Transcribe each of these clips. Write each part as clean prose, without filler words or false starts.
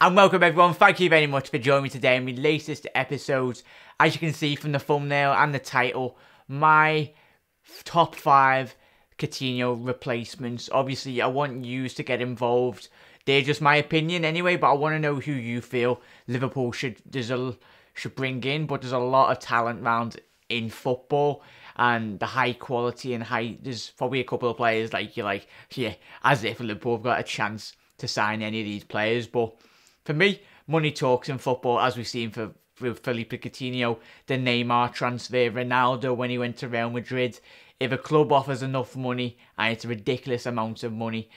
And welcome everyone, thank you very much for joining me today in my latest episodes. As you can see from the thumbnail and the title, my top 5 Coutinho replacements. Obviously I want you to get involved. They're just my opinion anyway, but I want to know who you feel Liverpool should bring in. But there's a lot of talent around in football, and the high quality and there's probably a couple of players as if Liverpool have got a chance to sign any of these players. But for me, money talks in football, as we've seen for Felipe Coutinho, the Neymar transfer, Ronaldo when he went to Real Madrid. If a club offers enough money, and it's a ridiculous amount of money,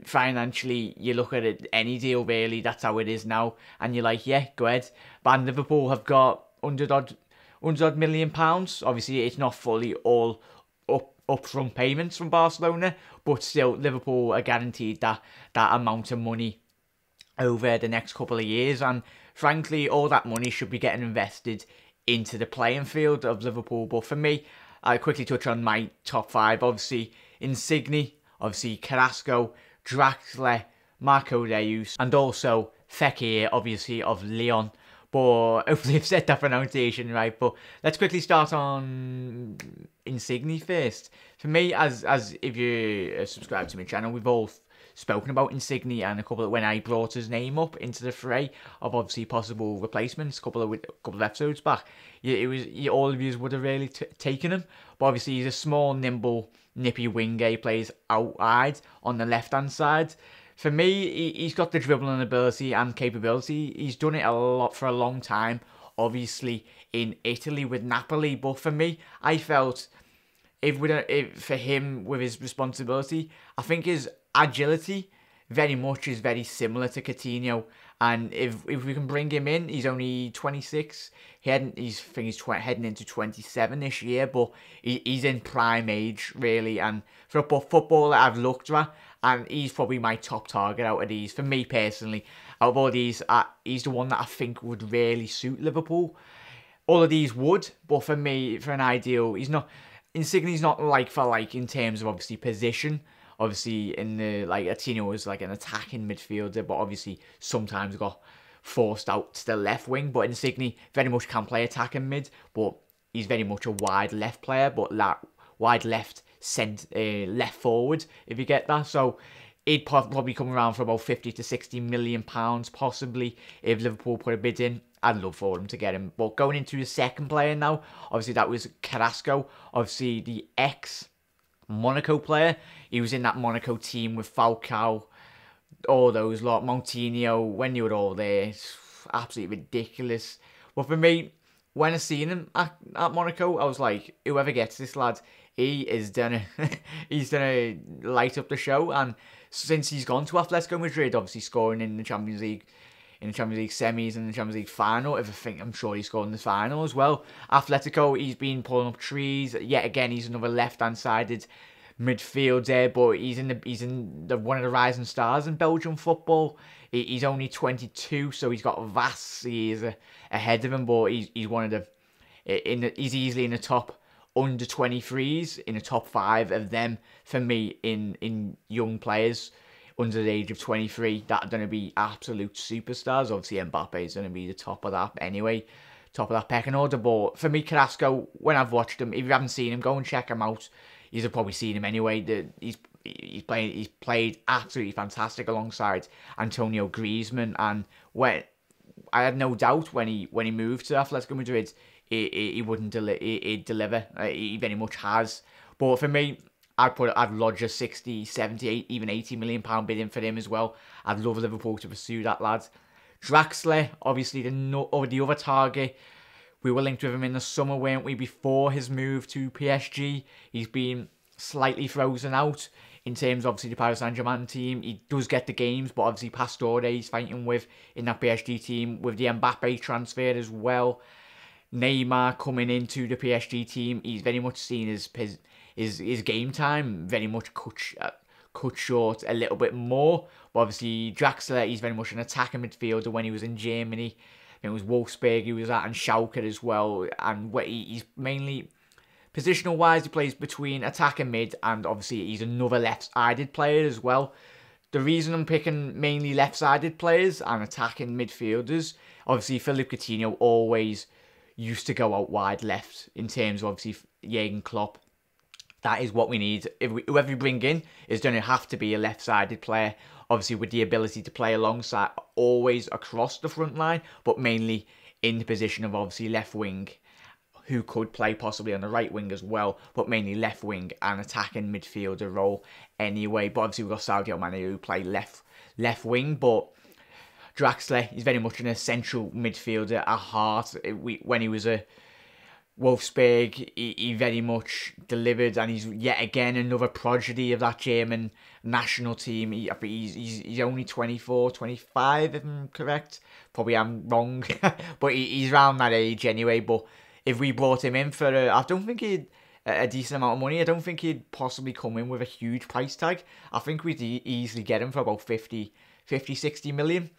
financially, you look at it, any deal really, that's how it is now, and you're like, yeah, go ahead. But Liverpool have got £100 odd million. Obviously, it's not fully all upfront payments from Barcelona, but still, Liverpool are guaranteed that amount of money over the next couple of years, and frankly all that money should be getting invested into the playing field of Liverpool. But for me, I'll quickly touch on my top 5. Obviously Insigne, obviously Carrasco, Draxler, Marco Reus, and also Fekir, obviously of Lyon. But hopefully I've said that pronunciation right. But let's quickly start on Insigne first. For me, as if you subscribe to my channel, we've all spoken about Insigne, and when I brought his name up into the fray of obviously possible replacements a couple of episodes back, all of you would have really taken him. But obviously he's a small, nimble, nippy winger. He plays out wide on the left hand side. For me, he's got the dribbling ability and capability. He's done it a lot for a long time, obviously in Italy with Napoli. But for me, I felt for him with his responsibility, I think his agility is very similar to Coutinho, and if we can bring him in, he's only 26. He's heading into 27 this year, but he's in prime age really. And for a footballer I've looked at, and he's probably my top target out of these. For me personally, out of all these, he's the one that I think would really suit Liverpool. All of these would, but for me, for an ideal, Insigne's not like for like in terms of obviously position. Obviously, in the Coutinho was like an attacking midfielder, but obviously sometimes got forced out to the left wing. But Insigne very much can play attacking mid, but he's very much a wide left player, but wide left left forward, if you get that. So he'd probably come around for about 50 to 60 million pounds, possibly, if Liverpool put a bid in. I'd love for them to get him. But going into the second player now, obviously that was Carrasco, obviously the ex-Monaco player. He was in that Monaco team with Falcao, all those lot, Coutinho, when you were all there. It's absolutely ridiculous. But for me, when I seen him at Monaco, I was like, whoever gets this lad, he's gonna light up the show. And since he's gone to Atletico Madrid, obviously scoring in the Champions League semis and the Champions League final, I'm sure he scored in the final as well. Atletico, he's been pulling up trees. Yet again, he's another left-hand sided midfielder, but he's in one of the rising stars in Belgian football. He's only 22, so he's got vast years ahead of him. But he's one of he's easily in the top under 23s, in the top 5 of them for me in young players under the age of 23 that are going to be absolute superstars. Obviously Mbappe is going to be the top of that anyway, top of that pecking order. But for me, Carrasco, when I've watched him, if you haven't seen him, go and check him out. You've probably seen him anyway. He's played absolutely fantastic alongside Antonio Griezmann, and when I had no doubt when he moved to Atletico Madrid, he wouldn't he'd deliver. He very much has. But for me, I'd lodge a 60, 70, even 80 million pound bid in for him as well. I'd love Liverpool to pursue that lad. Draxler, obviously the other target. We were linked with him in the summer, weren't we, before his move to PSG. He's been slightly frozen out in terms of obviously the Paris Saint-Germain team. He does get the games, but obviously Pastore he's fighting with in that PSG team, with the Mbappe transfer as well. Neymar coming into the PSG team, he's very much seen his game time very much cut short a little bit more. But obviously Draxler, he's very much an attacking midfielder. When he was in Germany, it was Wolfsburg he was at, and Schalke as well. And he's mainly positional wise, he plays between attack and mid, and obviously he's another left-sided player as well. the reason I'm picking mainly left-sided players and attacking midfielders, obviously Philippe Coutinho always used to go out wide left in terms of obviously Jurgen Klopp. That is what we need. Whoever we bring in is going to have to be a left-sided player, obviously with the ability to play alongside, always across the front line, but mainly in the position of obviously left wing, who could play possibly on the right wing as well, but mainly left wing and attacking midfielder role anyway. But obviously we've got Sadio Mane who play left wing, but Draxler is very much an essential midfielder at heart. When he was a Wolfsburg, he very much delivered, and he's yet again another prodigy of that German national team. I think he's only 24, 25, if I'm correct. Probably I'm wrong, but he's around that age anyway. But if we brought him in for, I don't think he'd a decent amount of money. I don't think he'd possibly come in with a huge price tag. I think we'd easily get him for about 50, 60 million.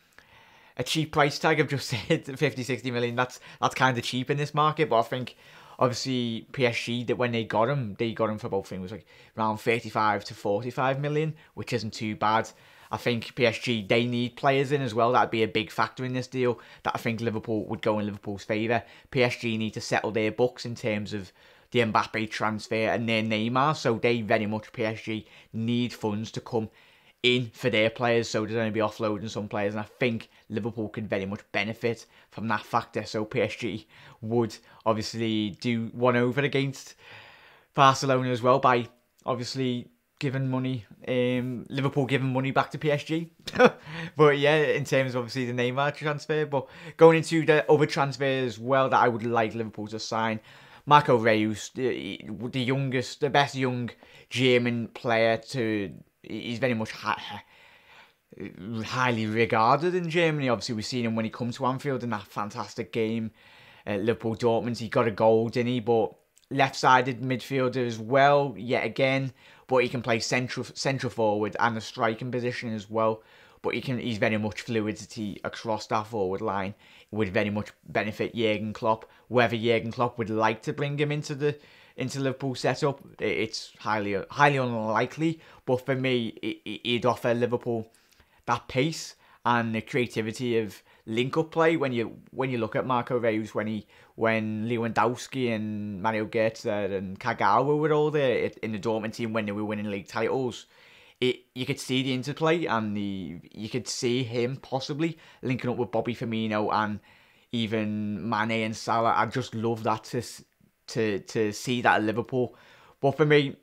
A cheap price tag, I've just said 50, 60 million. That's kind of cheap in this market, but I think obviously PSG, that when they got him for about, I think it was like around 35 to 45 million, which isn't too bad. I think PSG, they need players in as well. That'd be a big factor in this deal that I think Liverpool would go in Liverpool's favour. PSG need to settle their books in terms of the Mbappe transfer and their Neymar, so they very much, PSG, need funds to come in for their players, so they're going to be offloading some players, and I think Liverpool could very much benefit from that factor. So PSG would obviously do one over against Barcelona as well by obviously giving money, Liverpool giving money back to PSG. But yeah, in terms of obviously the Neymar transfer, but going into the other transfers as well that I would like Liverpool to sign, Marco Reus, the best young German player to. He's very much highly regarded in Germany. Obviously, we've seen him when he come to Anfield in that fantastic game, Liverpool-Dortmund. He got a goal, didn't he? But left-sided midfielder as well, yet again. But he can play central forward and a striking position as well. But he's very much fluidity across that forward line. It would very much benefit Jurgen Klopp. Whether Jurgen Klopp would like to bring him into Liverpool setup, it's highly unlikely. But for me, he'd offer Liverpool that pace and the creativity of link-up play. When you look at Marco Reus, when Lewandowski and Mario Götze and Kagawa were all there in the Dortmund team when they were winning league titles, you could see the interplay, and you could see him possibly linking up with Bobby Firmino and even Mane and Salah. I just love that to see that at Liverpool. But for me,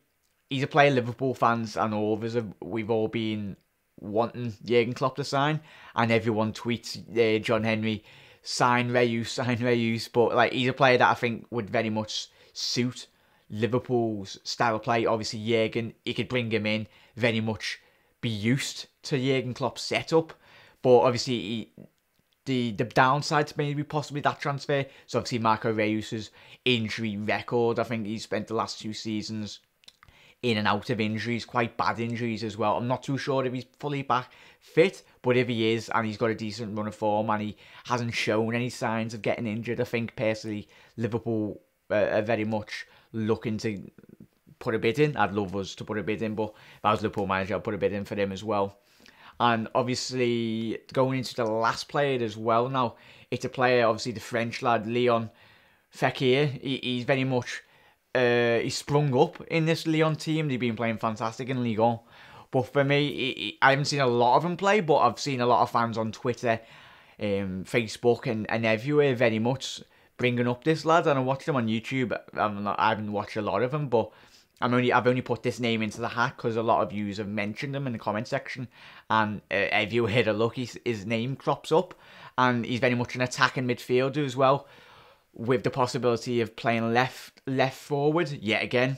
he's a player Liverpool fans and all of us we've all been wanting Jurgen Klopp to sign, and everyone tweets John Henry, sign Reus, but like, he's a player that I think would very much suit Liverpool's style of play. Obviously Jurgen, he could bring him in, very much be used to Jurgen Klopp's setup, but obviously the downside to maybe possibly that transfer, so obviously Marco Reus's injury record. I think he's spent the last 2 seasons in and out of injuries, quite bad injuries as well. I'm not too sure if he's fully back fit, but if he is and he's got a decent run of form and he hasn't shown any signs of getting injured, I think personally Liverpool are very much looking to put a bid in. I'd love us to put a bid in, but if I was Liverpool manager, I'd put a bid in for him as well. And obviously, going into the last player as well now, it's a player, obviously the French lad, Leon Fekir. He's very much, he's sprung up in this Lyon team. They've been playing fantastic in Ligue 1. But for me, I haven't seen a lot of him play, but I've seen a lot of fans on Twitter, Facebook and everywhere very much bringing up this lad. And I watched him on YouTube. I haven't watched a lot of him, but I've only put this name into the hat because a lot of yous have mentioned him in the comment section, and if you hit a look, his name crops up, and he's very much an attacking midfielder as well, with the possibility of playing left forward yet again.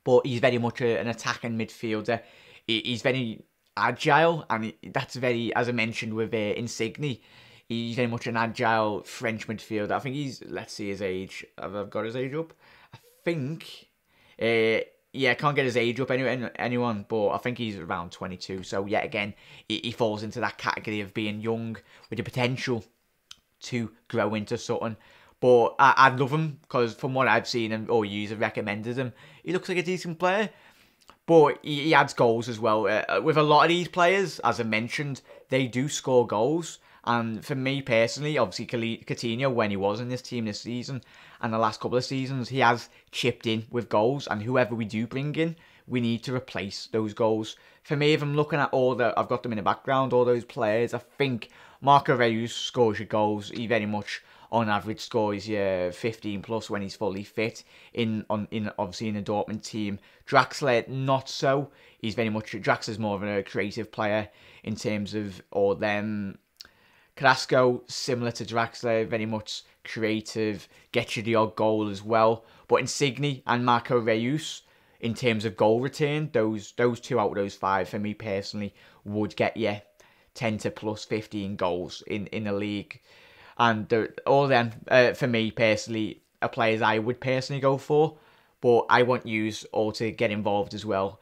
But he's very much an attacking midfielder. He's very agile, and that's very, as I mentioned with Insigne, he's very much an agile French midfielder. I think let's see his age. I've got his age up. I think. Yeah, I can't get his age up anyone, but I think he's around 22. So yet again, he falls into that category of being young with the potential to grow into something. But I'd love him because from what I've seen and all yous have recommended him, he looks like a decent player. But he adds goals as well. With a lot of these players, as I mentioned, they do score goals. And for me personally, obviously Coutinho, when he was in this team this season and the last couple of seasons, he has chipped in with goals. And whoever we do bring in, we need to replace those goals. For me, if I'm looking at I've got them in the background, all those players, I think Marco Reus scores your goals. He very much, on average, scores your 15 plus when he's fully fit. Obviously in the Dortmund team, Draxler not so. Draxler's more of a creative player in terms of all them. Carrasco, similar to Draxler, very much creative, gets you the odd goal as well. But Insigne and Marco Reus, in terms of goal return, those 2 out of those 5, for me personally, would get you 10 to plus 15 goals in the league. And all them, for me personally, are players I would personally go for. But I want you all to get involved as well.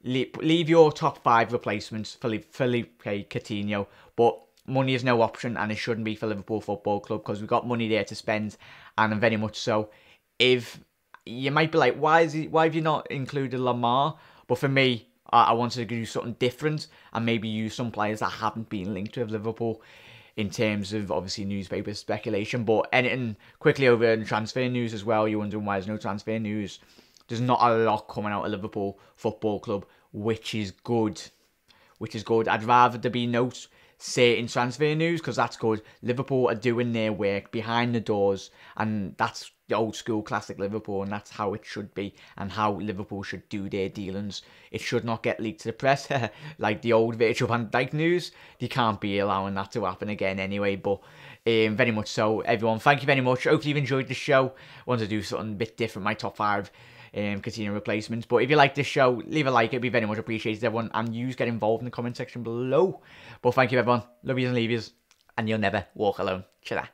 Leave your top 5 replacements for Felipe Coutinho. But money is no option, and it shouldn't be for Liverpool Football Club, because we've got money there to spend, and very much so. If you might be like, why have you not included Lamar? But for me, I wanted to do something different and maybe use some players that haven't been linked with Liverpool in terms of obviously newspaper speculation. But anything quickly over in transfer news as well. You're wondering why there's no transfer news. There's not a lot coming out of Liverpool Football Club, which is good. I'd rather there be no certain transfer news, because that's good. Liverpool are doing their work behind the doors, and that's the old school classic Liverpool, and that's how it should be, and how Liverpool should do their dealings. It should not get leaked to the press like the old Virgil van Dijk news. They can't be allowing that to happen again anyway. But very much so, everyone, thank you very much. Hopefully you've enjoyed the show. I want to do something a bit different, my top 5 Coutinho replacements. But if you like this show, leave a like. It'd be very much appreciated, everyone, and you get involved in the comment section below. But thank you, everyone. Love yous and leave yous, and you'll never walk alone. Ta-da.